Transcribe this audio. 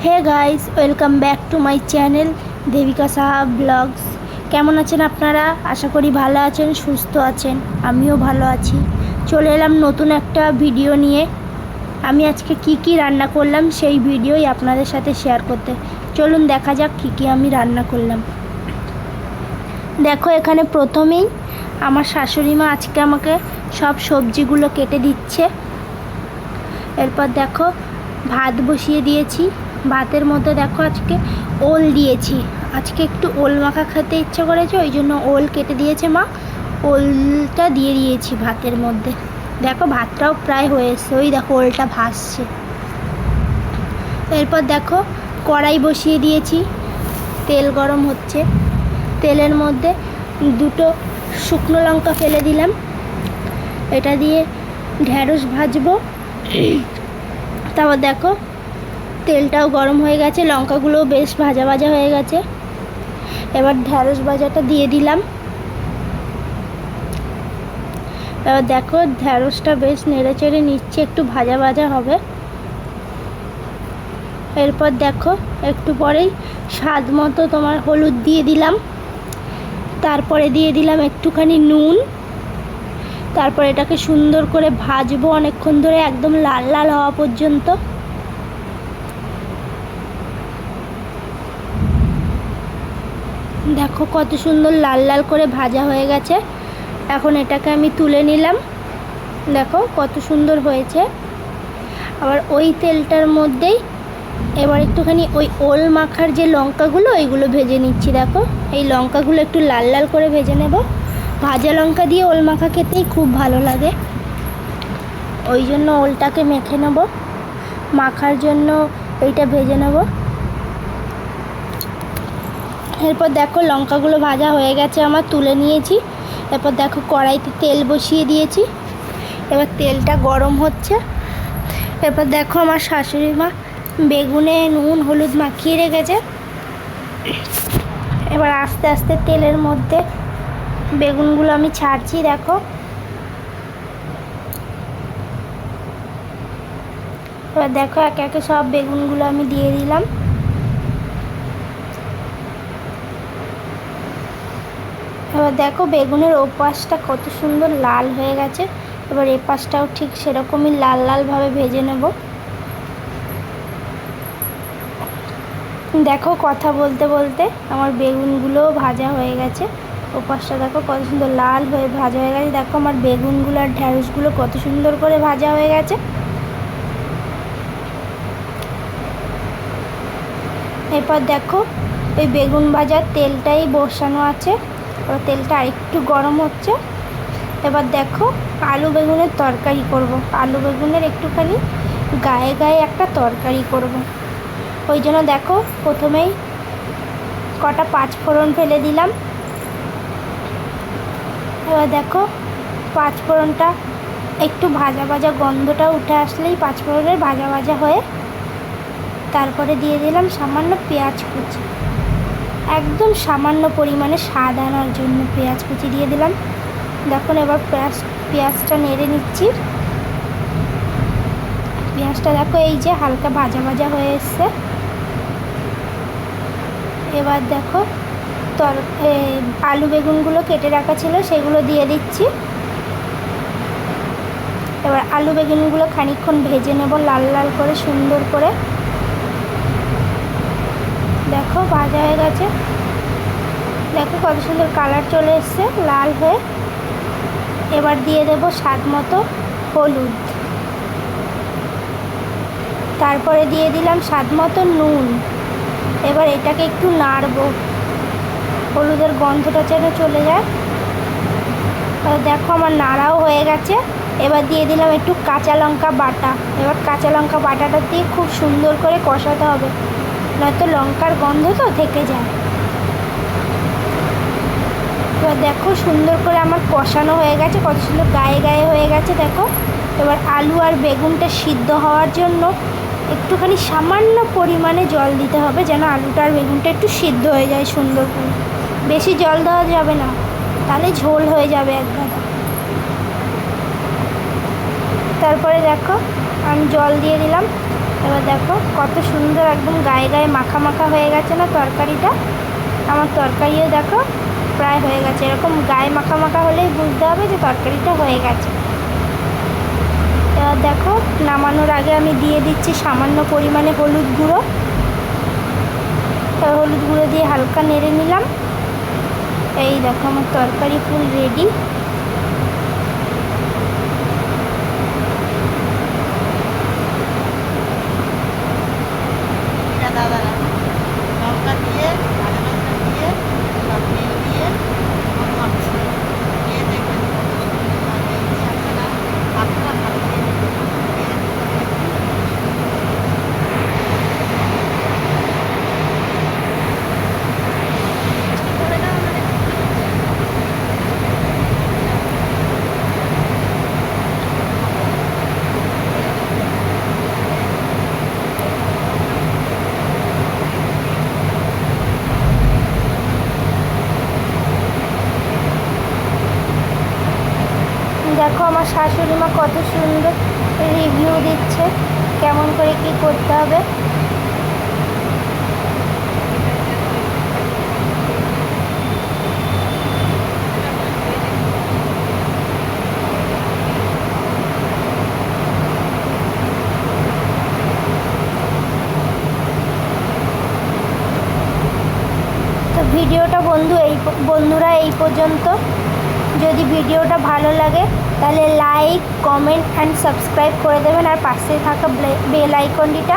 Hey guys, welcome back to my channel Debika Saha vlogs. কেমন আছেন আপনারা? আশা করি ভালো আছেন, সুস্থ আছেন। আমিও ভালো আছি। চলে এলাম নতুন একটা ভিডিও নিয়ে। আমি আজকে কি রান্না করলাম সেই ভিডিওই আপনাদের সাথে শেয়ার করতে। চলুন দেখা যাক কি আমি রান্না করলাম। দেখো, এখানে প্রথমেই আমার শাশুড়ি মা আজকে আমাকে সব সবজিগুলো কেটে দিচ্ছে। এরপর দেখো ভাত বসিয়ে দিয়েছি। ভাতের মধ্যে দেখো আজকে ওল দিয়েছি। আজকে একটু ওল মাখা খেতে ইচ্ছে করেছে, ওই জন্য ওল কেটে দিয়েছে মা। ওলটা দিয়ে দিয়েছি ভাতের মধ্যে। দেখো ভাতটাও প্রায় হয়ে এসছে, ওই দেখো ওলটা ভাসছে। এরপর দেখো কড়াই বসিয়ে দিয়েছি, তেল গরম হচ্ছে। তেলের মধ্যে দুটো শুকনো লঙ্কা ফেলে দিলাম। এটা দিয়ে ঢ্যাঁড়স ভাজবো। তারপর দেখো তেলটাও গরম হয়ে গেছে, লঙ্কাগুলোও বেশ ভাজা ভাজা হয়ে গেছে। এবার ঢ্যাঁড়স ভাজাটা দিয়ে দিলাম। এবার দেখো ঢ্যাঁড়সটা বেশ নেড়ে চেড়ে নিচ্ছে, একটু ভাজা ভাজা হবে। এরপর দেখো একটু পরেই স্বাদ মতো তোমার হলুদ দিয়ে দিলাম। তারপরে দিয়ে দিলাম একটুখানি নুন। তারপর এটাকে সুন্দর করে ভাজবো অনেকক্ষণ ধরে, একদম লাল লাল হওয়া পর্যন্ত। দেখো কত সুন্দর লাল লাল করে ভাজা হয়ে গেছে। এখন এটাকে আমি তুলে নিলাম। দেখো কত সুন্দর হয়েছে। আবার ওই তেলটার মধ্যেই এবার একটুখানি ওই ওল মাখার যে লঙ্কাগুলো ওইগুলো ভেজে নিচ্ছি। দেখো এই লঙ্কাগুলো একটু লাল লাল করে ভেজে নেব। ভাজা লঙ্কা দিয়ে ওল মাখা খেতেই খুব ভালো লাগে, ওই জন্য ওলটাকে মেখে নেব। মাখার জন্য এইটা ভেজে নেব। এরপর দেখো লঙ্কাগুলো ভাজা হয়ে গেছে, আমার তুলে নিয়েছি। এরপর দেখো কড়াইতে তেল বসিয়ে দিয়েছি। এবার তেলটা গরম হচ্ছে। এরপর দেখো আমার শাশুড়ি মা বেগুনে নুন হলুদ মাখিয়ে রেখেছে। এবার আস্তে আস্তে তেলের মধ্যে বেগুনগুলো আমি ছাড়ছি। দেখো এবার দেখো একে একে সব বেগুনগুলো আমি দিয়ে দিলাম। এবার দেখো বেগুনের ওপাশটা কত সুন্দর লাল হয়ে গেছে। এবার এ পাশটাও ঠিক সেরকমই লাল লালভাবে ভেজে নেব। দেখো কথা বলতে বলতে আমার বেগুনগুলোও ভাজা হয়ে গেছে। ওপাশটা দেখো কত সুন্দর লাল হয়ে ভাজা হয়ে গেছে। দেখো আমার বেগুনগুলো আর ঢ্যাঁড়সগুলো কত সুন্দর করে ভাজা হয়ে গেছে। এরপর দেখো ওই বেগুন ভাজার তেলটাই বসানো আছে। এবার তেলটা আরেকটু গরম হচ্ছে। এবার দেখো আলু বেগুনের তরকারি করব। আলু বেগুনের একটুখানি গায়ে গায়ে একটা তরকারি করব। ওই জন্য দেখো প্রথমেই কটা পাঁচফোড়ন ফেলে দিলাম। এবার দেখো পাঁচফোড়নটা একটু ভাজা ভাজা গন্ধটা উঠে আসলেই পাঁচফোড়নের ভাজা ভাজা হয়ে তারপরে দিয়ে দিলাম সামান্য পেঁয়াজ কুচি। একদম সামান্য পরিমাণে স্বাদ আনার জন্য পেঁয়াজ কুচি দিয়ে দিলাম। দেখুন এবার পেঁয়াজটা নেড়ে নিচ্ছি। পেঁয়াজটা দেখো এই যে হালকা ভাজা ভাজা হয়ে এসছে। এবার দেখো আলু বেগুনগুলো কেটে রাখা ছিল সেগুলো দিয়ে দিচ্ছি। এবার আলু বেগুনগুলো খানিকক্ষণ ভেজে নেব লাল লাল করে সুন্দর করে। দেখো ভাজা হয়ে গেছে। দেখো কত সুন্দর কালার চলে এসছে লাল হয়ে। এবার দিয়ে দেব স্বাদ মতো হলুদ। তারপরে দিয়ে দিলাম স্বাদ মতো নুন। এবার এটাকে একটু নাড়বো, হলুদের গন্ধটা যেন চলে যায়। দেখো আমার নাড়াও হয়ে গেছে। এবার দিয়ে দিলাম একটু কাঁচা লঙ্কা বাটা। এবার কাঁচা লঙ্কা বাটাটা দিয়ে খুব সুন্দর করে কষাতে হবে, নয়তো লঙ্কার গন্ধ তো থেকে যায়। এবার দেখো সুন্দর করে আমার কষানো হয়ে গেছে, কত সুন্দর গায়ে গায়ে হয়ে গেছে। দেখো এবার আলু আর বেগুনটা সিদ্ধ হওয়ার জন্য একটুখানি সামান্য পরিমাণে জল দিতে হবে, যেন আলুটা আর বেগুনটা একটু সিদ্ধ হয়ে যায় সুন্দর করে। বেশি জল দেওয়া যাবে না, তাহলে ঝোল হয়ে যাবে একদম। তারপরে দেখো আমি জল দিয়ে দিলাম। এবার দেখো কত সুন্দর একদম গায়ে গায়ে মাখা মাখা হয়ে গেছে না তরকারিটা। আমার তরকারিও দেখো প্রায় হয়ে গেছে। এরকম গায়ে মাখা মাখা হলেই বুঝতে হবে যে তরকারিটা হয়ে গেছে। এবার দেখো নামানোর আগে আমি দিয়ে দিচ্ছি সামান্য পরিমাণে হলুদ গুঁড়ো। এবার হলুদ গুঁড়ো দিয়ে হালকা নেড়ে নিলাম। এই দেখো আমার তরকারি ফুল রেডি। দেখো আমার শাশুড়ি মা কত সুন্দর রিভিউ দিচ্ছে কেমন করে কি করতে হবে। তো ভিডিওটা বন্ধুরা এই পর্যন্ত। যদি ভিডিওটা ভালো লাগে তাহলে লাইক, কমেন্ট অ্যান্ড সাবস্ক্রাইব করে দেবেন, আর পাশে থাকা বেল আইকনটিটা